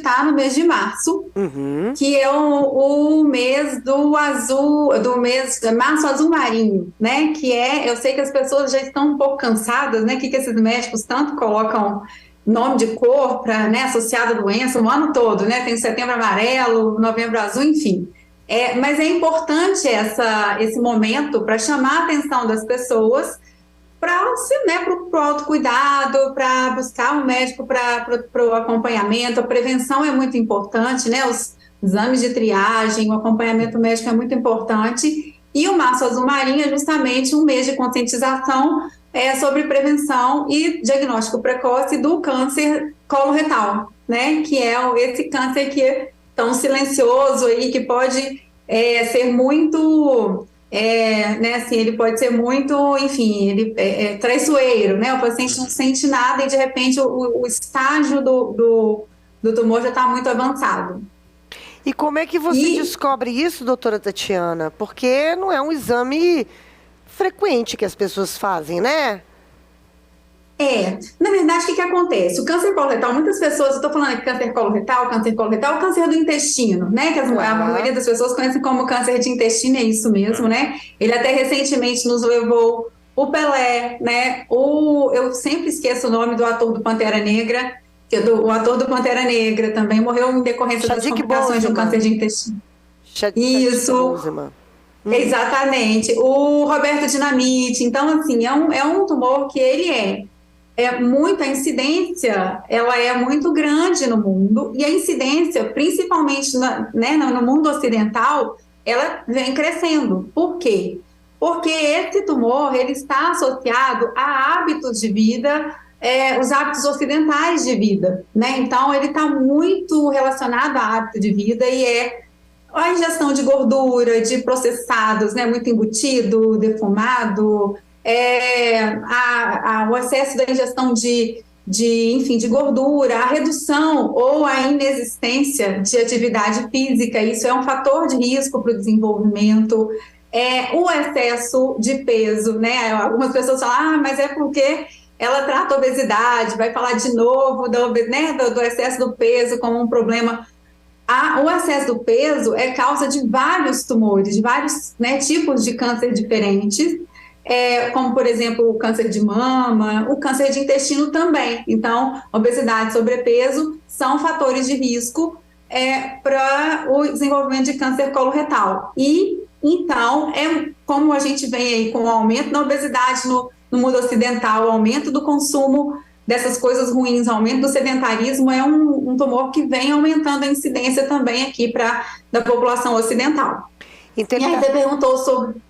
está no mês de março, que é o mês do azul, do mês março azul marinho, né? Que é, eu sei que as pessoas já estão um pouco cansadas, né? Que esses médicos tanto colocam nome de cor para, né, associado à doença o ano todo, né? Tem setembro amarelo, novembro azul, enfim. Mas é importante esse momento para chamar a atenção das pessoas para, né, o autocuidado, para buscar um médico para o acompanhamento. A prevenção é muito importante, né? Os exames de triagem, o acompanhamento médico é muito importante. E o Março Azul Marinho é justamente um mês de conscientização sobre prevenção e diagnóstico precoce do câncer coloretal, né? Que é esse câncer que é tão silencioso aí, que pode ser muito... né, assim, ele pode ser muito, enfim, ele é traiçoeiro, né? O paciente não sente nada e de repente o estágio do tumor já está muito avançado. E como é que você descobre isso, doutora Tatiana? Porque não é um exame frequente que as pessoas fazem, né? Na verdade, o que acontece? O câncer coloretal, muitas pessoas, eu estou falando aqui câncer coloretal, o câncer do intestino, né? Que a maioria das pessoas conhecem como câncer de intestino, é isso mesmo, né? Ele até recentemente nos levou o Pelé, né? Eu sempre esqueço o nome do ator do Pantera Negra, o ator do Pantera Negra também morreu em decorrência das complicações de um câncer de intestino. Isso. Exatamente. O Roberto Dinamite. Então, assim, é um tumor que ele a incidência, ela é muito grande no mundo, e a incidência, principalmente no mundo ocidental, ela vem crescendo. Por quê? Porque esse tumor, ele está associado a hábitos de vida, os hábitos ocidentais de vida, né? Então, ele está muito relacionado a hábito de vida e a ingestão de gordura, de processados, né? Muito embutido, defumado, o excesso da ingestão enfim, de gordura, a redução ou a inexistência de atividade física, isso é um fator de risco para o desenvolvimento. O excesso de peso, né? Algumas pessoas falam, mas é porque ela trata a obesidade, vai falar de novo do excesso do peso como um problema. O excesso do peso é causa de vários tumores, de vários, né, tipos de câncer diferentes, como, por exemplo, o câncer de mama, o câncer de intestino também. Então, obesidade, sobrepeso são fatores de risco para o desenvolvimento de câncer coloretal. E, então, como a gente vem aí com o aumento da obesidade no mundo ocidental, o aumento do consumo dessas coisas ruins, aumento do sedentarismo, é um tumor que vem aumentando a incidência também aqui da população ocidental. Então, e aí você perguntou sobre...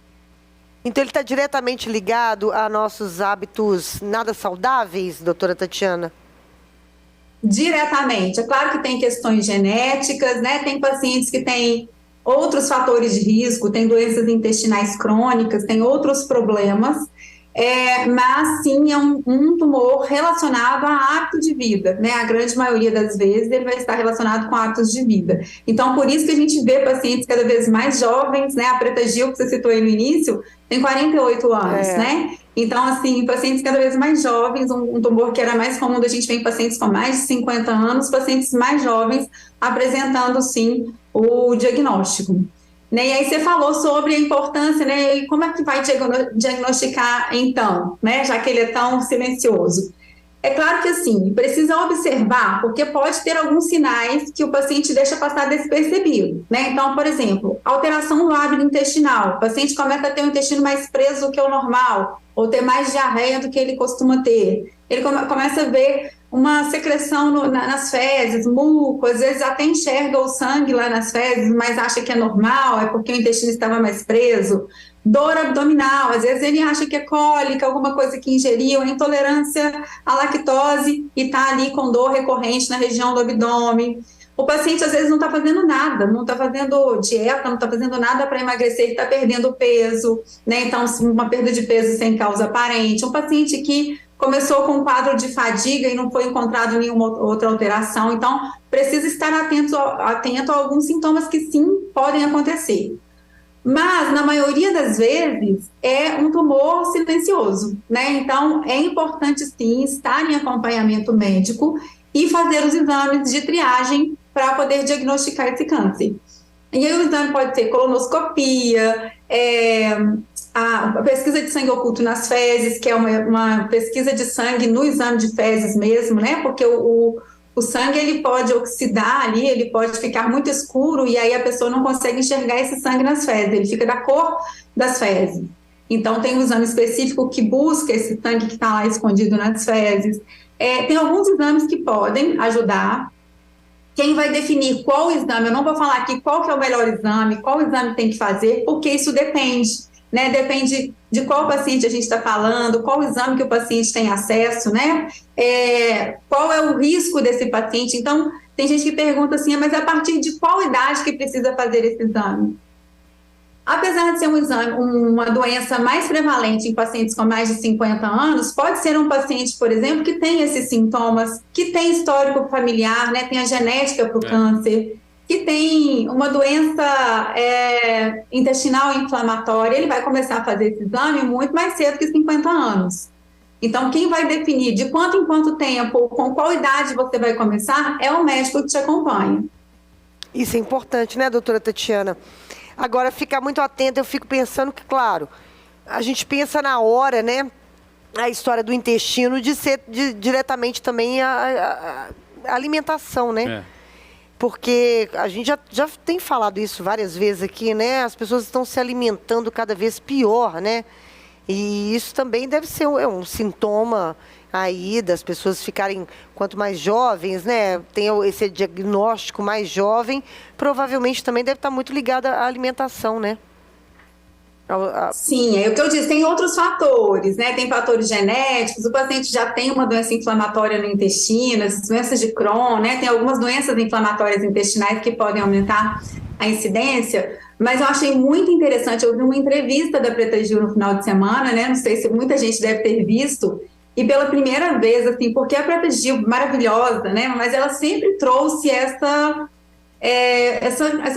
Então ele está diretamente ligado a nossos hábitos nada saudáveis, doutora Tatiana? Diretamente. É claro que tem questões genéticas, né? Tem pacientes que têm outros fatores de risco, tem doenças intestinais crônicas, tem outros problemas, mas sim é um tumor relacionado a hábito de vida, né? A grande maioria das vezes ele vai estar relacionado com hábitos de vida. Então, por isso que a gente vê pacientes cada vez mais jovens, né? A Preta Gil, que você citou aí no início, tem 48 anos, né? Então, assim, pacientes cada vez mais jovens, um tumor que era mais comum da gente ver em pacientes com mais de 50 anos, pacientes mais jovens apresentando, sim, o diagnóstico. Né? E aí você falou sobre a importância, né? E como é que vai diagnosticar então, né? Já que ele é tão silencioso. É claro que assim, precisa observar, porque pode ter alguns sinais que o paciente deixa passar despercebido, né? Então, por exemplo, alteração no hábito intestinal. O paciente começa a ter o intestino mais preso do que o normal, ou ter mais diarreia do que ele costuma ter. Ele começa a ver uma secreção nas fezes, muco, às vezes até enxerga o sangue lá nas fezes, mas acha que é normal, é porque o intestino estava mais preso. Dor abdominal, às vezes ele acha que é cólica, alguma coisa que ingeriu, intolerância à lactose e está ali com dor recorrente na região do abdômen. O paciente às vezes não está fazendo nada, não está fazendo dieta, não está fazendo nada para emagrecer, está perdendo peso, né? Então, uma perda de peso sem causa aparente. Um paciente que começou com um quadro de fadiga e não foi encontrado nenhuma outra alteração, então precisa estar atento a alguns sintomas que sim podem acontecer. Mas, na maioria das vezes, é um tumor silencioso, né? Então, é importante, sim, estar em acompanhamento médico e fazer os exames de triagem para poder diagnosticar esse câncer. E aí o exame pode ser colonoscopia, a pesquisa de sangue oculto nas fezes, que é uma pesquisa de sangue no exame de fezes mesmo, né? Porque o sangue ele pode oxidar ali, ele pode ficar muito escuro e aí a pessoa não consegue enxergar esse sangue nas fezes, ele fica da cor das fezes. Então tem um exame específico que busca esse sangue que está lá escondido nas fezes. Tem alguns exames que podem ajudar. Quem vai definir qual exame, eu não vou falar aqui qual que é o melhor exame, qual exame tem que fazer, porque isso depende, né? Depende de qual paciente a gente está falando, qual exame que o paciente tem acesso, né? Qual é o risco desse paciente. Então, tem gente que pergunta assim, mas a partir de qual idade que precisa fazer esse exame? Apesar de ser um exame, uma doença mais prevalente em pacientes com mais de 50 anos, pode ser um paciente, por exemplo, que tem esses sintomas, que tem histórico familiar, né, tem a genética para o câncer, que tem uma doença intestinal inflamatória, ele vai começar a fazer esse exame muito mais cedo que 50 anos. Então, quem vai definir de quanto em quanto tempo, com qual idade você vai começar, é o médico que te acompanha. Isso é importante, né, doutora Tatiana? Agora, ficar muito atenta, eu fico pensando que, claro, a gente pensa na hora, né, a história do intestino, de ser diretamente também a alimentação, né? Porque a gente já tem falado isso várias vezes aqui, né? As pessoas estão se alimentando cada vez pior, né? E isso também deve ser um sintoma aí das pessoas ficarem, quanto mais jovens, né, tem esse diagnóstico mais jovem, provavelmente também deve estar muito ligado à alimentação, né? Sim, é o que eu disse, tem outros fatores, né? Tem fatores genéticos, o paciente já tem uma doença inflamatória no intestino, as doenças de Crohn, né? Tem algumas doenças inflamatórias intestinais que podem aumentar a incidência, mas eu achei muito interessante, eu vi uma entrevista da Preta Gil no final de semana, né? Não sei se muita gente deve ter visto, e pela primeira vez, assim, porque a Preta Gil, maravilhosa, né? Mas ela sempre trouxe essa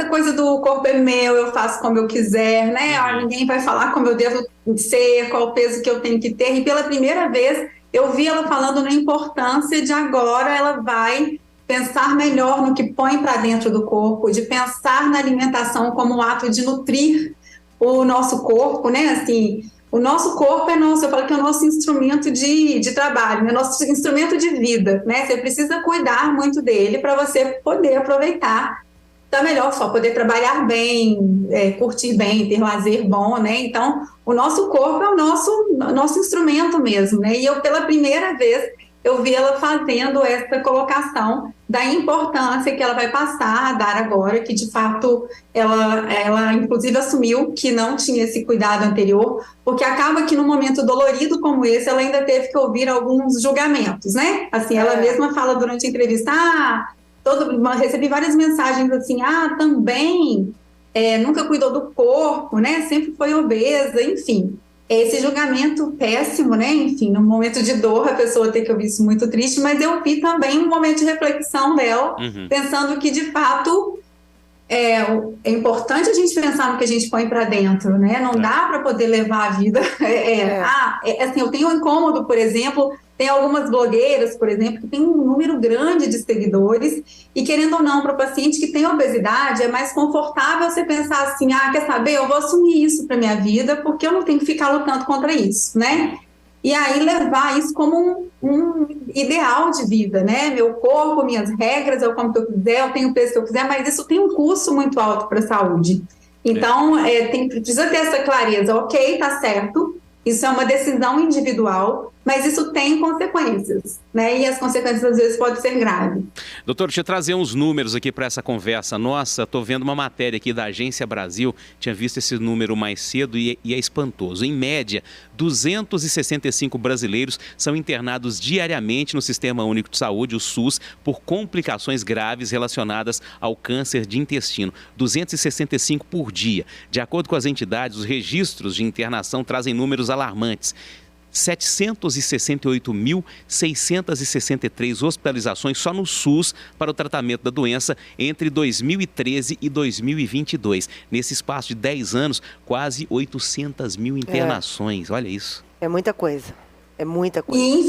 coisa do corpo é meu, eu faço como eu quiser, né? Ninguém vai falar como eu devo ser, qual o peso que eu tenho que ter. E pela primeira vez, eu vi ela falando na importância de agora ela vai pensar melhor no que põe para dentro do corpo, de pensar na alimentação como um ato de nutrir o nosso corpo, né? Assim, o nosso corpo é nosso, eu falo que é o nosso instrumento de trabalho, né? Nosso instrumento de vida, né? Você precisa cuidar muito dele para você poder aproveitar da melhor forma, poder trabalhar bem, curtir bem, ter lazer bom, né? Então, o nosso corpo é o nosso instrumento mesmo, né? E eu, pela primeira vez, eu vi ela fazendo essa colocação da importância que ela vai passar a dar agora, que de fato ela inclusive assumiu que não tinha esse cuidado anterior, porque acaba que num momento dolorido como esse, ela ainda teve que ouvir alguns julgamentos, né? Assim, ela mesma fala durante a entrevista, recebi várias mensagens assim, também nunca cuidou do corpo, né? Sempre foi obesa, enfim. Esse julgamento péssimo, né? Enfim, num momento de dor, a pessoa tem que ouvir isso muito triste, mas eu vi também um momento de reflexão dela, pensando que, de fato, é importante a gente pensar no que a gente põe para dentro, né? Não dá para poder levar a vida. Assim, eu tenho um incômodo, por exemplo, tem algumas blogueiras, por exemplo, que tem um número grande de seguidores e, querendo ou não, para o paciente que tem obesidade, é mais confortável você pensar assim, quer saber, eu vou assumir isso para minha vida porque eu não tenho que ficar lutando contra isso, né? E aí levar isso como um ideal de vida, né? Meu corpo, minhas regras, eu como que eu quiser, eu tenho o peso que eu quiser, mas isso tem um custo muito alto para a saúde. Então, precisa ter essa clareza, ok, tá certo, isso é uma decisão individual, mas isso tem consequências, né? E as consequências às vezes podem ser graves. Doutor, deixa eu trazer uns números aqui para essa conversa nossa. Estou vendo uma matéria aqui da Agência Brasil, tinha visto esse número mais cedo e é espantoso. Em média, 265 brasileiros são internados diariamente no Sistema Único de Saúde, o SUS, por complicações graves relacionadas ao câncer de intestino. 265 por dia. De acordo com as entidades, os registros de internação trazem números alarmantes. 768.663 hospitalizações só no SUS para o tratamento da doença entre 2013 e 2022. Nesse espaço de 10 anos, quase 800 mil internações. Olha isso. É muita coisa. É muita coisa. E,